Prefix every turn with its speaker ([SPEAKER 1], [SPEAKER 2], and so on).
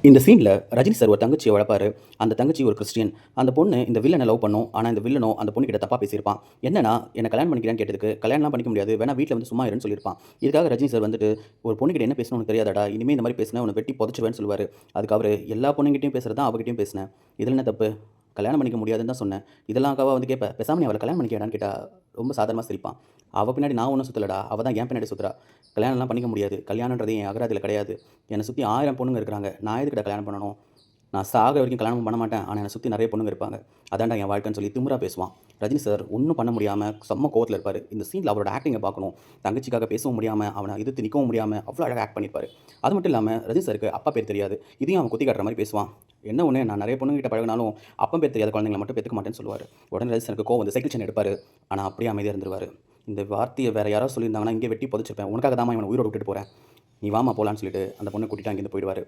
[SPEAKER 1] இந்த சீன்ல ரஜினி சார் ஒரு தங்கச்சிய வளர்ப்பாரு. அந்த தங்கச்சி ஒரு கிறிஸ்டியன். அந்த பொண்ணு இந்த வில்லன லவ் பண்ணும். ஆனா, இந்த வில்லனோ அந்த பொண்ணுகிட்ட தப்பா பேசியிருப்பான். என்னன்னா, என்ன கல்யாணம் பண்ணிக்கிறேன்னு கேட்டதுக்கு, கல்யாணம்லாம் பண்ணிக்க முடியாது. வேணா வீட்ல வந்து சும்மா இருன்னு சொல்லியிருப்பான். இதுக்காக ரஜினி சார் வந்துட்டு, "ஒரு பொண்ணுகிட்ட என்ன பேசணும்னு உனக்கு தெரியாதாடா? இனிமே இந்த மாரி பேசினா உன்ன வெட்டி புதைச்சுருவேன்னு" சொல்லுவாரு. அதுக்கு அவரு, "எல்லா பொண்ணுங்கிட்டயும் பேசுறது தான் அவகிட்டயும் பேசினேன். இதுல என்ன தப்பு? கல்யாணம் பண்ணிக்க முடியாதுன்னு தான் சொன்னேன். இதெல்லாம் அக்காவா வந்து கேட்ப? பேசாம நீ அவள கல்யாணம் பண்ணிக்கடான்னு" கேட்டா ரொம்ப சாதாரணமா சிரிப்பான். "அவ பின்னாடி நான் ஒண்ணும் சுத்தலடா. அவ தான் என் பின்னாடி சுத்துறா. கல்யாணம்லாம் பண்ணிக்க முடியாது. கல்யாணம்ன்றது என் அகராதியில கிடையாது. என்னை சுத்தி 1000 பொண்ணுங்க இருக்கிறாங்க. நான் எதுக்குடா கல்யாணம் பண்ணணும்? நான் சாகுற வரைக்கும் கல்யாணம் பண்ண மாட்டேன். ஆனா, என்னை சுத்தி நெறைய பொண்ணுங்க இருப்பாங்க. அதான்டா என் வாழ்க்கைன்னு சொல்லி திமிரா பேசுவான். ரஜினி சார் ஒண்ணும் பண்ண முடியாம செம்ம கோவத்துல இருப்பாரு. இந்த சீன்ல அவரோட ஆக்டிங்க பார்க்கணும். தங்கச்சிக்காக பேசவும் முடியாம, அவன எதிர்த்து நிக்கவும் முடியாம அவ்ளோ அழகா ஆக்ட் பண்ணியிருப்பாரு. அது மட்டும் இல்லாம ரஜினி சாருக்கு அப்பா பேர் தெரியாது. இதையும் அவன் குத்தி காட்டுற மாரி பேசுவான். என்ன ஒண்ணு நான் நெறைய பொண்ணுங்ககிட்ட பழகுனாலும், அப்பன் பேர் தெரியாத குழந்தைங்கள மட்டும் பெத்துக்க மாட்டேன்னு சொல்லுவாரு. உடனே ரஜினி சாருக்கு கோவம் வந்து சைக்கிள் செயின் எடுப்பாரு. ஆனா, அப்படியே அமைதியா இருந்துருவாரு. இந்த வார்த்தைய வேற யாராவது சொல்லியிருந்தாங்கன்னா, இங்கேயே வெட்டி புதைச்சிருப்பேன். உனக்காக தாம்மா இவன உயிரோட விட்டுட்டு போறேன். நீ வாம்மா போலான்னு சொல்லிட்டு அந்த பொண்ண கூட்டிட்டு அங்கேருந்து போயிடுவாரு.